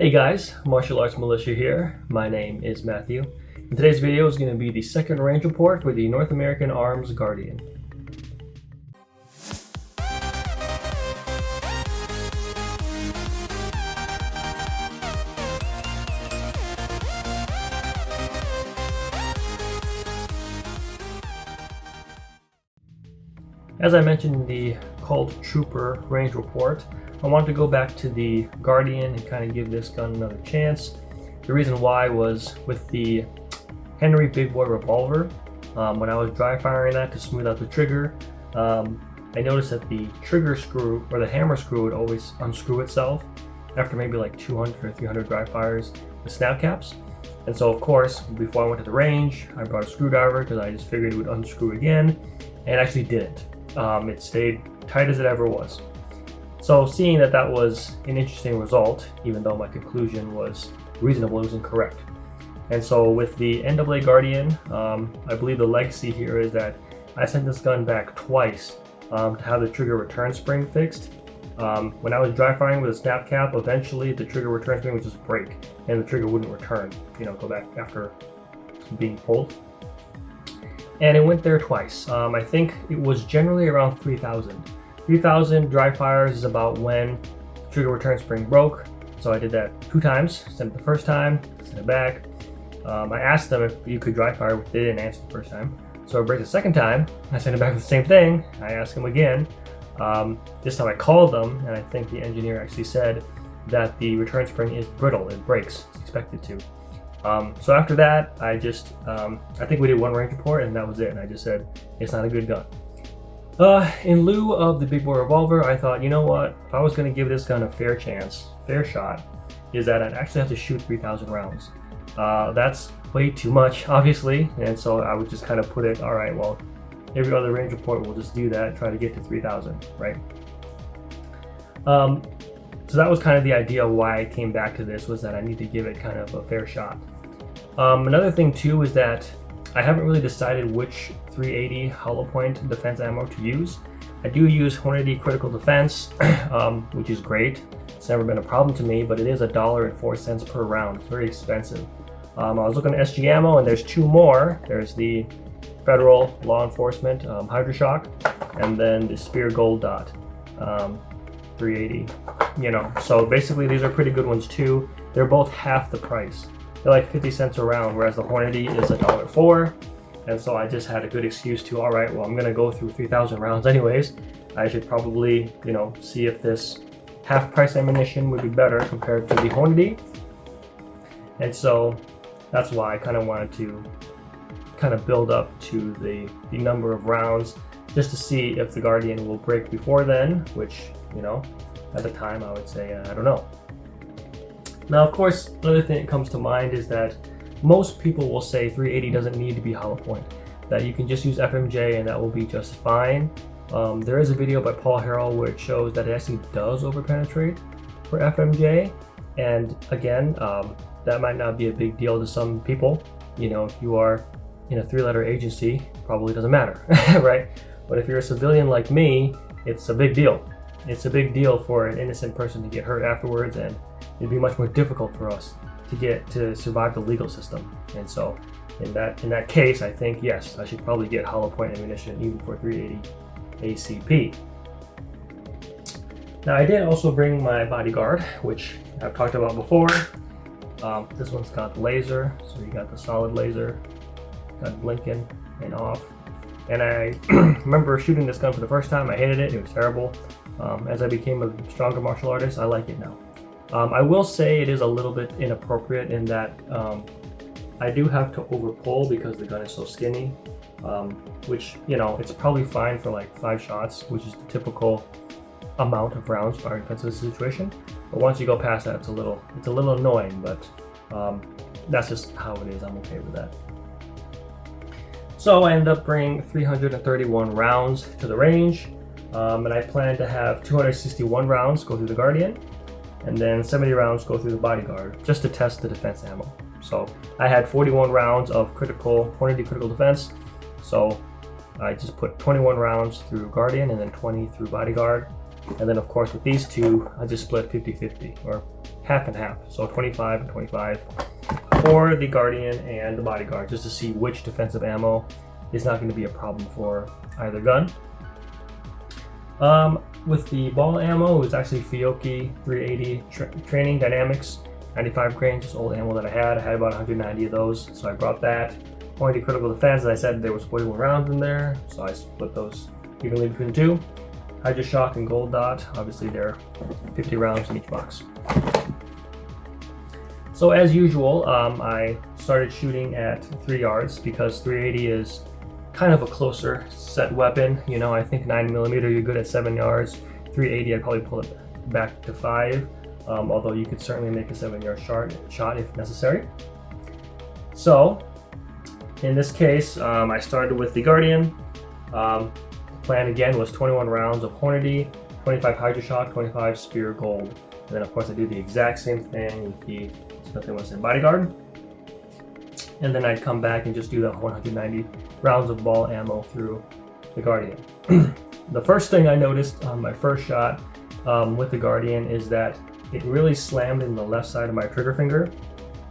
Hey guys, Martial Arts Militia here. My name is Matthew. And today's video is going to be the second range report for the North American Arms Guardian. As I mentioned in the Called Trooper range report, I wanted to go back to the Guardian and kind of give this gun another chance. The reason why was with the Henry Big Boy revolver. When I was dry firing that to smooth out the trigger, I noticed that the trigger screw or the hammer screw would always unscrew itself after maybe like 200 or 300 dry fires with snap caps. And so of course, before I went to the range, I brought a screwdriver because I just figured it would unscrew again, and it actually didn't. It stayed tight as it ever was. So seeing that that was an interesting result, even though my conclusion was reasonable, it was incorrect. And so with the NAA Guardian, I believe the legacy here is that I sent this gun back twice to have the trigger return spring fixed. When I was dry firing with a snap cap, eventually the trigger return spring would just break and the trigger wouldn't return, go back after being pulled. And it went there twice. I think it was generally around 3,000. 3,000 dry fires is about when the trigger return spring broke. So I did that 2 times. Sent it the first time, sent it back. I asked them if you could dry fire, they didn't answer the first time. So I break the second time, I sent it back with the same thing. I asked them again. This time I called them, and I think the engineer actually said that the return spring is brittle, it breaks, it's expected to. So after that, I think we did one range report and that was it. And I just said, it's not a good gun. In lieu of the Big Boy revolver, I thought, you know what? If I was going to give this gun a fair chance, fair shot, is that I'd actually have to shoot 3,000 rounds. That's way too much, obviously. And so I would just kind of put it, all right, well, every other range report will just do that, try to get to 3,000, right? So that was kind of the idea why I came back to this, was that I need to give it kind of a fair shot. Another thing too is that I haven't really decided which 380 hollow point defense ammo to use. I do use Hornady Critical Defense, which is great. It's never been a problem to me, but it is $1.04 per round. It's very expensive. I was looking at SG Ammo, and there's 2 more. There's the Federal Law Enforcement Hydroshock, and then the Spear Gold Dot 380. So basically these are pretty good ones too. They're both half the price. They're like 50 cents a round, whereas the Hornady is $1.04. And so I just had a good excuse to, all right, well, I'm gonna go through 3,000 rounds anyways. I should probably, see if this half price ammunition would be better compared to the Hornady. And so that's why I kind of wanted to build up to the number of rounds just to see if the Guardian will break before then, which, at the time I would say, I don't know. Now, of course, another thing that comes to mind is that most people will say 380 doesn't need to be hollow point, that you can just use FMJ and that will be just fine. There is a video by Paul Harrell where it shows that it actually does overpenetrate for FMJ. And again, that might not be a big deal to some people. If you are in a 3-letter agency, probably doesn't matter, right? But if you're a civilian like me, it's a big deal. It's a big deal for an innocent person to get hurt afterwards, and it'd be much more difficult for us to survive the legal system. And so in that case, I think, yes, I should probably get hollow point ammunition even for 380 ACP. Now, I did also bring my bodyguard, which I've talked about before. This one's got laser, so you got the solid laser, got blinking and off. And I remember shooting this gun for the first time. I hated it. It was terrible. As I became a stronger martial artist, I like it now. I will say it is a little bit inappropriate in that I do have to overpull because the gun is so skinny, which, it's probably fine for like 5 shots, which is the typical amount of rounds for our defensive situation. But once you go past that, it's a little annoying, but that's just how it is. I'm okay with that. So I ended up bringing 331 rounds to the range, and I plan to have 261 rounds go through the Guardian, and then 70 rounds go through the bodyguard, just to test the defense ammo. So I had 41 rounds of Hornady Critical Defense, so I just put 21 rounds through Guardian and then 20 through bodyguard. And then of course with these two, I just split 50-50, or half and half, so 25 and 25 for the Guardian and the Bodyguard, just to see which defensive ammo is not going to be a problem for either gun. With the ball ammo, it was actually Fiocchi 380 Training Dynamics 95 grain, just old ammo that I had. I had about 190 of those, so I brought that. Only critical defense, as I said, there was 41 rounds in there, so I split those evenly between the two. Hydra Shock and Gold Dot, obviously they're 50 rounds in each box. So as usual, I started shooting at 3 yards because 380 is kind of a closer set weapon. You know, I think 9mm you're good at 7 yards. 380 I'd probably pull it back to 5, although you could certainly make a 7-yard shot if necessary. So in this case, I started with the Guardian. The plan again was 21 rounds of Hornady, 25 Hydra Shock, 25 Spear Gold. And then of course I do the exact same thing with the Smith & Wesson Bodyguard. And then I'd come back and just do the 190 rounds of ball ammo through the Guardian. The first thing I noticed on my first shot with the Guardian is that it really slammed in the left side of my trigger finger.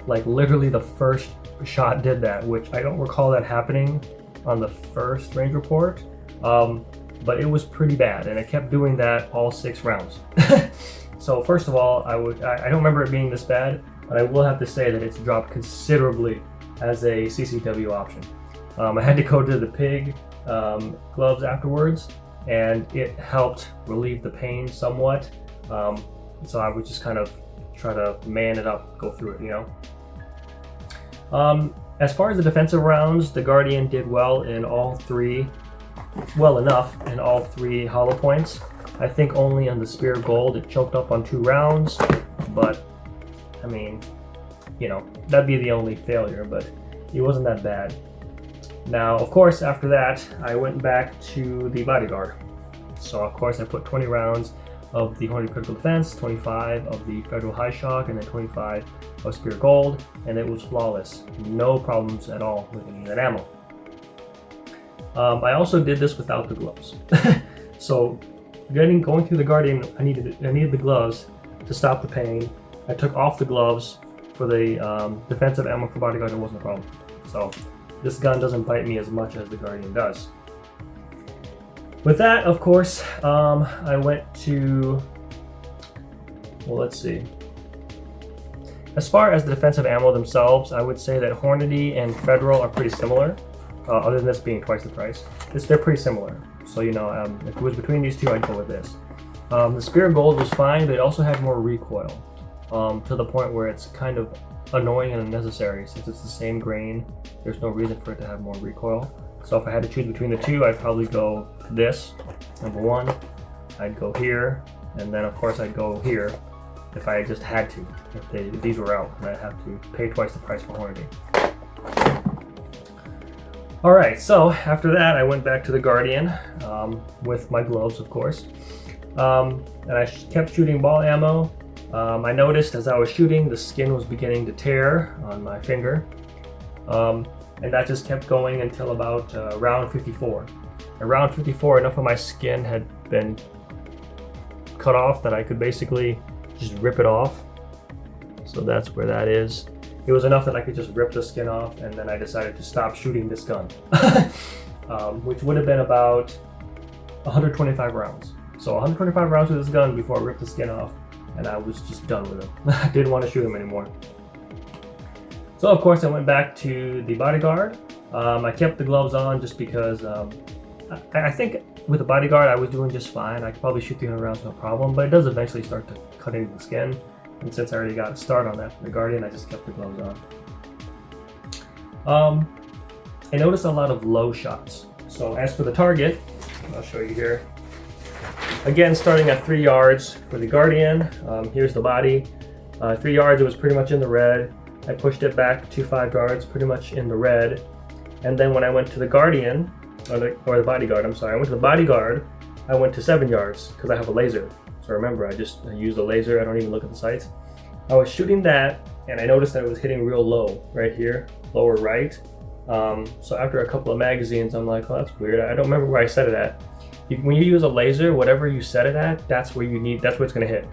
Like literally the first shot did that, which I don't recall that happening on the first range report. But it was pretty bad, and it kept doing that all 6 rounds. So first of all, I don't remember it being this bad, but I will have to say that it's dropped considerably as a CCW option. I had to go to the pig gloves afterwards, and it helped relieve the pain somewhat. So I would just kind of try to man it up, go through it, you know. As far as the defensive rounds, the Guardian did well in all 3. Well enough in all 3 hollow points. I think only on the Spear Gold it choked up on 2 rounds, but I mean, you know, that'd be the only failure, but it wasn't that bad. Now, of course, after that, I went back to the Bodyguard. So of course I put 20 rounds of the Hornady Critical Defense, 25 of the Federal High Shock, and then 25 of Spear Gold, and it was flawless. No problems at all with any of that ammo. I also did this without the gloves. So going through the Guardian, I needed the gloves to stop the pain. I took off the gloves for the defensive ammo for Bodyguard. It wasn't a problem. So this gun doesn't bite me as much as the Guardian does. With that, of course, I went to, well, let's see. As far as the defensive ammo themselves, I would say that Hornady and Federal are pretty similar. Other than this being twice the price, they're pretty similar. So, you know, if it was between these two, I'd go with this. The Spear Gold was fine, but it also had more recoil, to the point where it's kind of annoying and unnecessary. Since it's the same grain, there's no reason for it to have more recoil. So if I had to choose between the two, I'd probably go this, number 1. I'd go here, and then of course I'd go here if I just had to. If these were out, and I'd have to pay twice the price for Hornady. Alright, so after that I went back to the Guardian with my gloves, of course, and I kept shooting ball ammo. I noticed as I was shooting the skin was beginning to tear on my finger, and that just kept going until about round 54. At round 54, enough of my skin had been cut off that I could basically just rip it off. So that's where that is. It was enough that I could just rip the skin off, and then I decided to stop shooting this gun, which would have been about 125 rounds. So 125 rounds with this gun before I ripped the skin off, and I was just done with him. I didn't want to shoot him anymore. So of course I went back to the Bodyguard. I kept the gloves on just because I think with the Bodyguard I was doing just fine. I could probably shoot 300 rounds no problem, but it does eventually start to cut into the skin. And since I already got a start on that from the Guardian, I just kept the gloves on. I noticed a lot of low shots. So as for the target, I'll show you here. Again, starting at 3 yards for the Guardian. Here's the body. 3 yards, it was pretty much in the red. I pushed it back to 5 yards, pretty much in the red. And then when I went to the Guardian, or the Bodyguard, I'm sorry, I went to the Bodyguard, I went to 7 yards because I have a laser. So remember, I use a laser, I don't even look at the sights. I was shooting that, and I noticed that it was hitting real low, right here, lower right. So after a couple of magazines, I'm like, oh, that's weird. I don't remember where I set it at. When you use a laser, whatever you set it at, that's where it's gonna hit.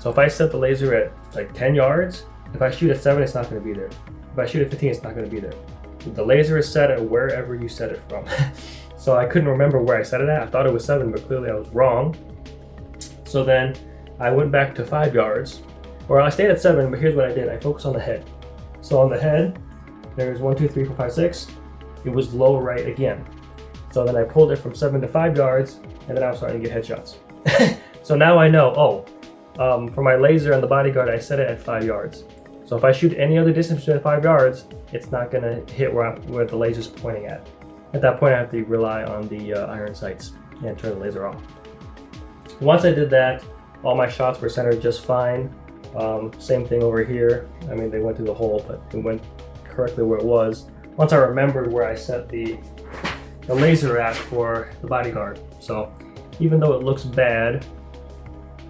So if I set the laser at like 10 yards, if I shoot at 7, it's not going to be there. If I shoot at 15, it's not going to be there. The laser is set at wherever you set it from. So I couldn't remember where I set it at. I thought it was 7, but clearly I was wrong. So then I went back to 5 yards, or I stayed at 7, but here's what I did. I focused on the head. So on the head, there's 1, 2, 3, 4, 5, 6. It was low right again. So then I pulled it from 7 to 5 yards, and then I was starting to get headshots. So now I know, for my laser and the bodyguard, I set it at 5 yards. So if I shoot any other distance between 5 yards, it's not gonna hit where the laser's pointing at. At that point, I have to rely on the iron sights and turn the laser off. Once I did that, all my shots were centered just fine. Same thing over here. I mean, they went through the hole, but it went correctly where it was. Once I remembered where I set the laser at for the bodyguard. So even though it looks bad,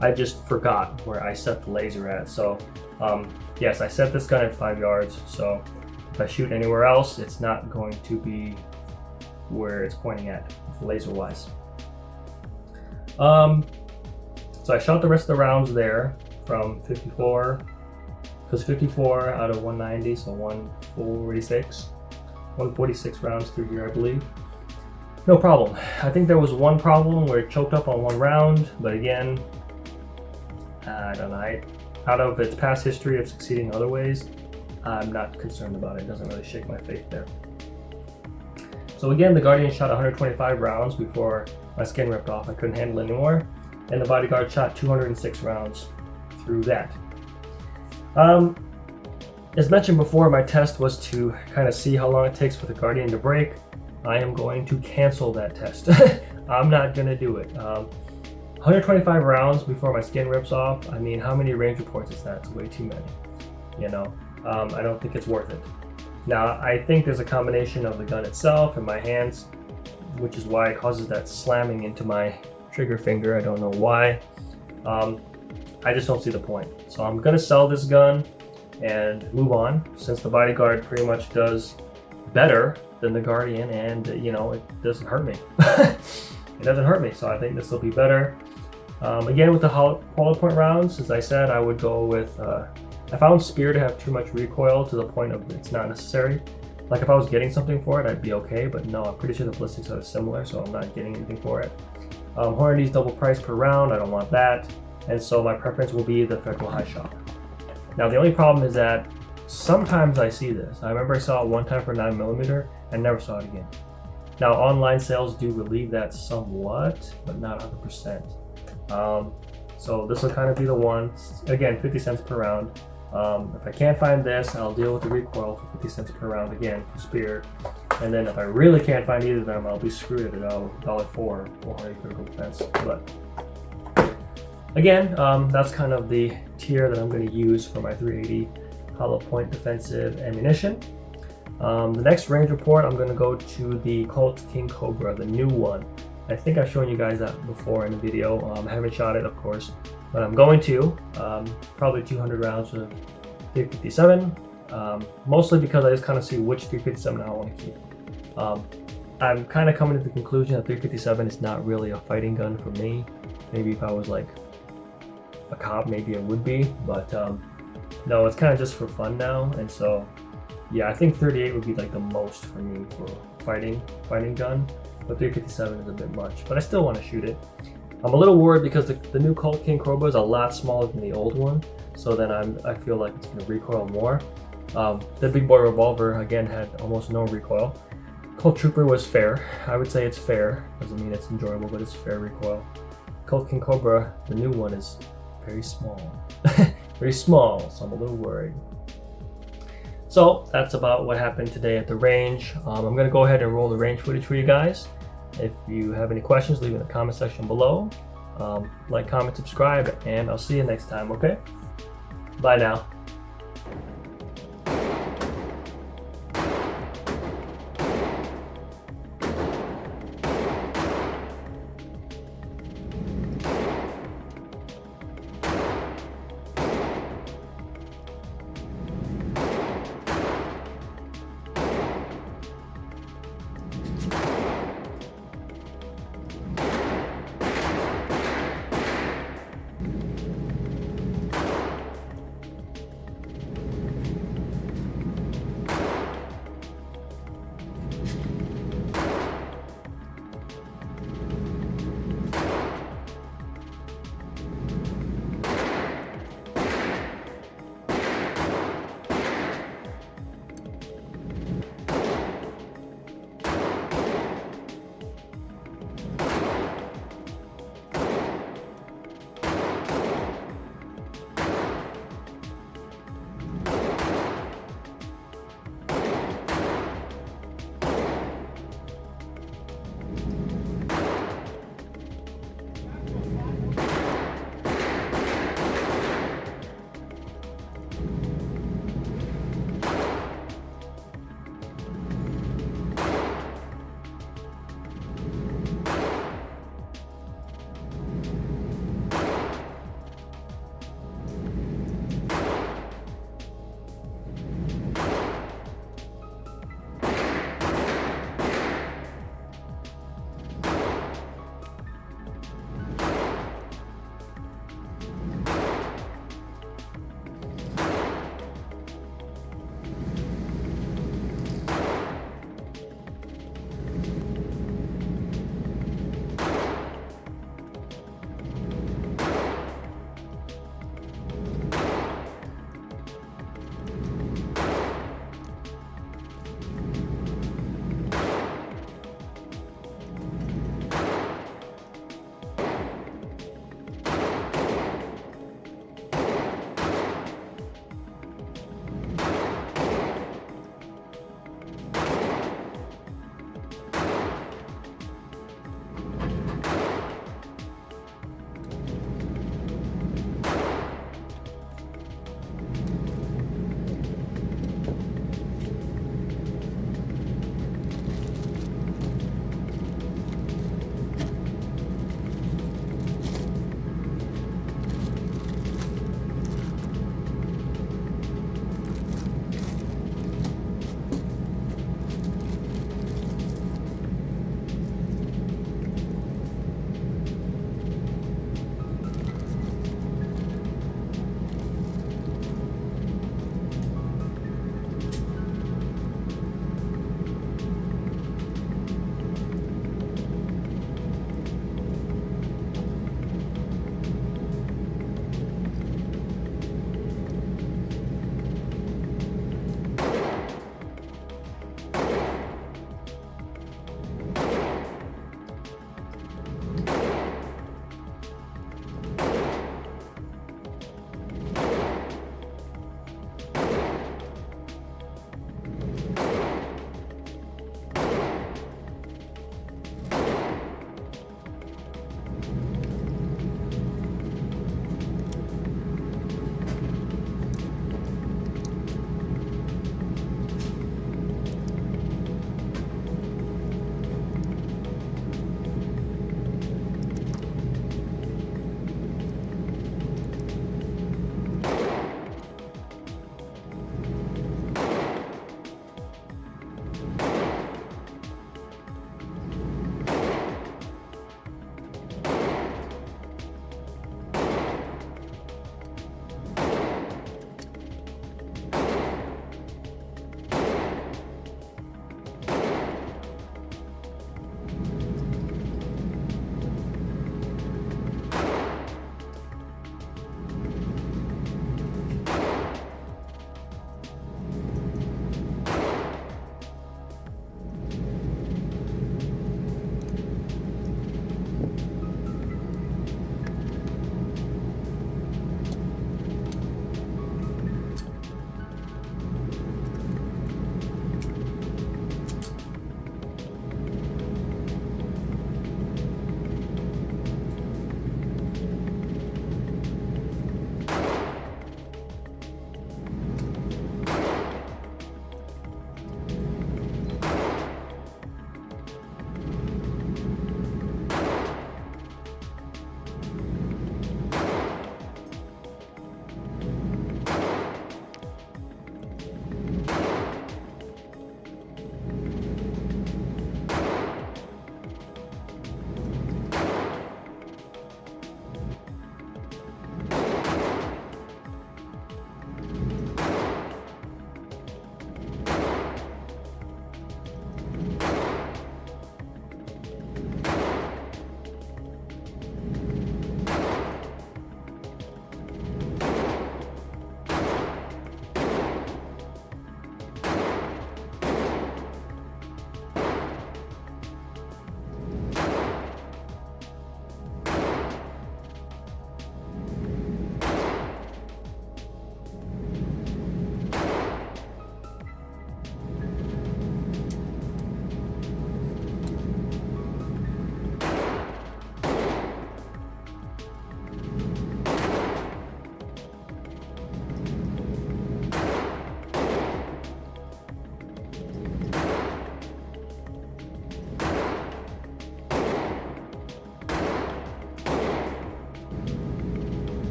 I just forgot where I set the laser at. So yes, I set this gun at 5 yards. So if I shoot anywhere else, it's not going to be where it's pointing at laser wise. So I shot the rest of the rounds there from 54, because 54 out of 190, so 146 rounds through here, I believe. No problem. I think there was one problem where it choked up on one round, but again, I don't know. Out of its past history of succeeding other ways, I'm not concerned about it. It doesn't really shake my faith there. So again, the Guardian shot 125 rounds before my skin ripped off. I couldn't handle it anymore. And the bodyguard shot 206 rounds through that. As mentioned before, my test was to kind of see how long it takes for the Guardian to break. I am going to cancel that test. I'm not going to do it. 125 rounds before my skin rips off. I mean, how many range reports is that? It's way too many. You know, I don't think it's worth it. Now, I think there's a combination of the gun itself and my hands, which is why it causes that slamming into my trigger finger. I don't know why. I just don't see the point. So I'm gonna sell this gun and move on, since the bodyguard pretty much does better than the Guardian, and you know, it doesn't hurt me. It doesn't hurt me, so I think this will be better. Again, with the hollow point rounds, as I said, I would go with, I found Spear to have too much recoil to the point of it's not necessary. Like if I was getting something for it, I'd be okay, but no, I'm pretty sure the ballistics are similar, so I'm not getting anything for it. Hornady's double price per round, I don't want that. And so my preference will be the Federal High Shock. Now the only problem is that sometimes I see this. I remember I saw it one time for 9mm and never saw it again. Now online sales do relieve that somewhat, but not 100%. So this will kind of be the one. Again, 50 cents per round. If I can't find this, I'll deal with the recoil for 50 cents per round again for Spear. And then if I really can't find either of them, I'll be screwed at $1.04 for Hornady Critical Defense. But again, that's kind of the tier that I'm going to use for my 380 hollow point defensive ammunition. The next range report, I'm going to go to the Colt King Cobra, the new one. I think I've shown you guys that before in a video. I haven't shot it, of course, but I'm going to. Probably 200 rounds with 357, mostly because I just kind of see which 357 I want to keep. I'm kind of coming to the conclusion that 357 is not really a fighting gun for me. Maybe if I was like a cop, maybe it would be, but no, it's kind of just for fun now. And so yeah, I think 38 would be like the most for me for fighting gun, but 357 is a bit much, but I still want to shoot it. I'm a little worried because the new Colt King Cobra is a lot smaller than the old one, so then I feel like it's going to recoil more. The big boy revolver again had almost no recoil. Colt Trooper was fair. I would say it's fair. Doesn't mean it's enjoyable, but it's fair recoil. Colt King Cobra, the new one, is very small. Very small, so I'm a little worried. So that's about what happened today at the range. I'm going to go ahead and roll the range footage for you guys. If you have any questions, leave it in the comment section below. Like, comment, subscribe, and I'll see you next time, okay? Bye now.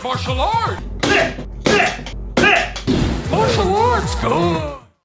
Martial arts! Martial arts, go!